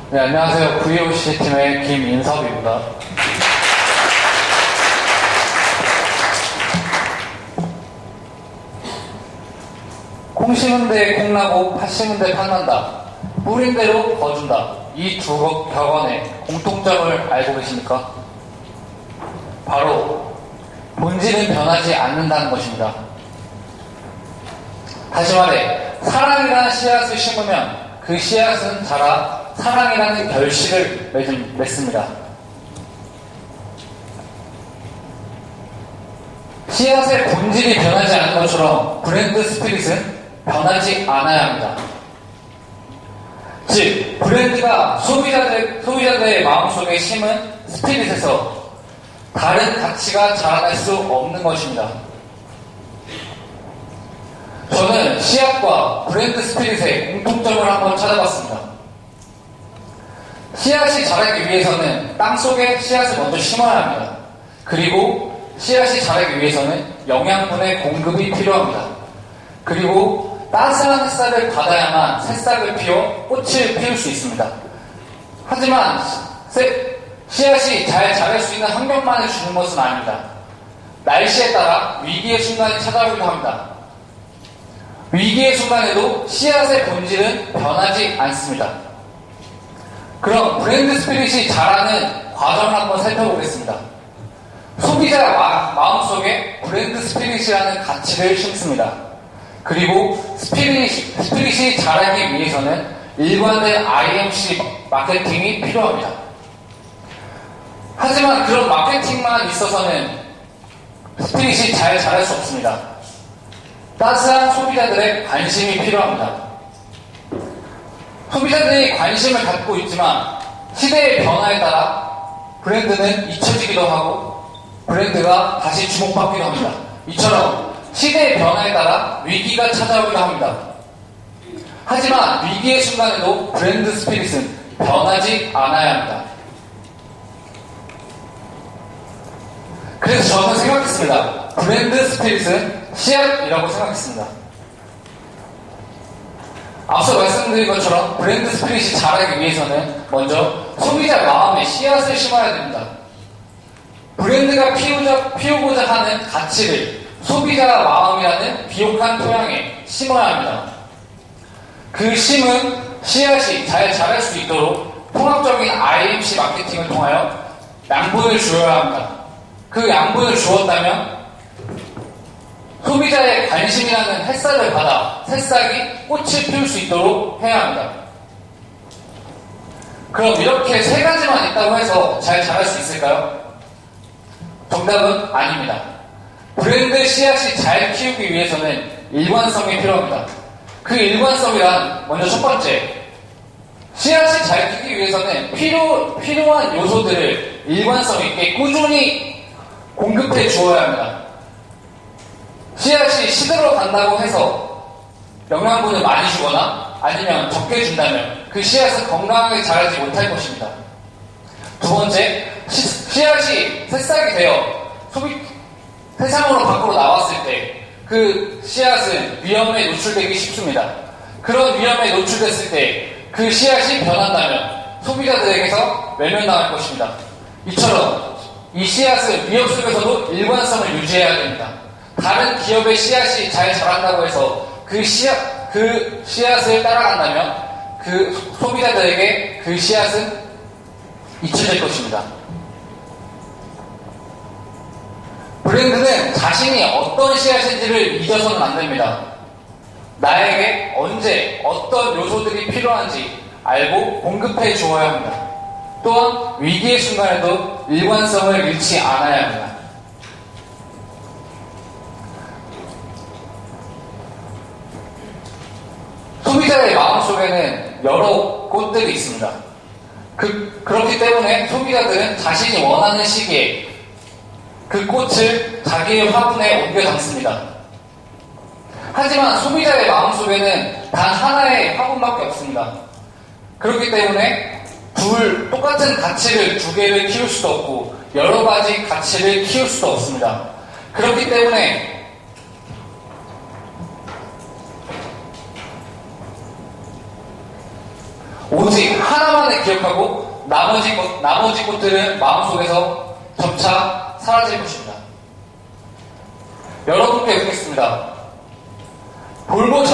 네, 안녕하세요. VOC 팀의 김인섭입니다. 콩 심은 데 콩나고 팥 심은 데 팥난다. 뿌린 대로 거둔다. 이 두 격언의 공통점을 알고 계십니까? 바로 본질은 변하지 않는다는 것입니다. 다시 말해, 사랑이라는 씨앗을 심으면 그 씨앗은 자라 사랑이라는 결실을 맺습니다. 씨앗의 본질이 변하지 않는 것처럼 브랜드 스피릿은 변하지 않아야 합니다. 즉, 브랜드가 소비자들의 마음속에 심은 스피릿에서 다른 가치가 자라날 수 없는 것입니다. 저는 씨앗과 브랜드 스피릿의 공통점을 한번 찾아봤습니다. 씨앗이 자라기 위해서는 땅속에 씨앗을 먼저 심어야 합니다. 그리고 씨앗이 자라기 위해서는 영양분의 공급이 필요합니다. 그리고 따스한 햇살을 받아야만 새싹을 피워 꽃을 피울 수 있습니다. 하지만 씨앗이 잘 자랄 수 있는 환경만을 주는 것은 아닙니다. 날씨에 따라 위기의 순간이 찾아오기도 합니다. 위기의 순간에도 씨앗의 본질은 변하지 않습니다. 그럼 브랜드 스피릿이 자라는 과정을 한번 살펴보겠습니다. 소비자 마음속에 브랜드 스피릿이라는 가치를 심습니다. 그리고 스피릿이 자라기 위해서는 일관된 IMC 마케팅이 필요합니다. 하지만 그런 마케팅만 있어서는 스피릿이 잘 자랄 수 없습니다. 따스한 소비자들의 관심이 필요합니다. 소비자들이 관심을 갖고 있지만 시대의 변화에 따라 브랜드는 잊혀지기도 하고 브랜드가 다시 주목받기도 합니다. 이처럼 시대의 변화에 따라 위기가 찾아오기도 합니다. 하지만 위기의 순간에도 브랜드 스피릿은 변하지 않아야 합니다. 그래서 저는 생각했습니다. 브랜드 스피릿은 씨앗이라고 생각했습니다. 앞서 말씀드린 것처럼 브랜드 스피릿이 자라기 위해서는 먼저 소비자 마음에 씨앗을 심어야 됩니다. 브랜드가 피우고자 하는 가치를 소비자 마음이라는 비옥한 토양에 심어야 합니다. 그 심은 씨앗이 잘 자랄 수 있도록 통합적인 IMC 마케팅을 통하여 양분을 주어야 합니다. 그 양분을 주었다면 소비자의 관심이라는 햇살을 받아 새싹이 꽃을 피울 수 있도록 해야 합니다. 그럼 이렇게 세 가지만 있다고 해서 잘 자랄 수 있을까요? 정답은 아닙니다. 브랜드 씨앗이 잘 키우기 위해서는 일관성이 필요합니다. 그 일관성이란 먼저 첫 번째, 씨앗이 잘 키우기 위해서는 필요한 요소들을 일관성 있게 꾸준히 공급해 주어야 합니다. 씨앗이 시들어 간다고 해서 영양분을 많이 주거나 아니면 적게 준다면 그 씨앗은 건강하게 자라지 못할 것입니다. 두 번째, 씨앗이 새싹이 되어 세상으로 밖으로 나왔을 때 그 씨앗은 위험에 노출되기 쉽습니다. 그런 위험에 노출됐을 때 그 씨앗이 변한다면 소비자들에게서 외면당할 것입니다. 이처럼 이 씨앗은 위협 속에서도 일관성을 유지해야 됩니다. 다른 기업의 씨앗이 잘 자란다고 해서 그 씨앗을 따라간다면 그 소비자들에게 그 씨앗은 잊혀질 것입니다. 브랜드는 자신이 어떤 씨앗인지를 잊어서는 안 됩니다. 나에게 언제 어떤 요소들이 필요한지 알고 공급해 주어야 합니다. 또한 위기의 순간에도 일관성을 잃지 않아야 합니다. 소비자의 마음속에는 여러 꽃들이 있습니다. 그렇기 때문에 소비자들은 자신이 원하는 시기에 그 꽃을 자기의 화분에 옮겨 담습니다. 하지만 소비자의 마음속에는 단 하나의 화분밖에 없습니다. 그렇기 때문에 똑같은 가치를 두 개를 키울 수도 없고 여러 가지 가치를 키울 수도 없습니다. 그렇기 때문에 오직 하나만을 기억하고 나머지 것들은 마음속에서 점차 사라질 것입니다. 여러분께 묻겠습니다. 볼보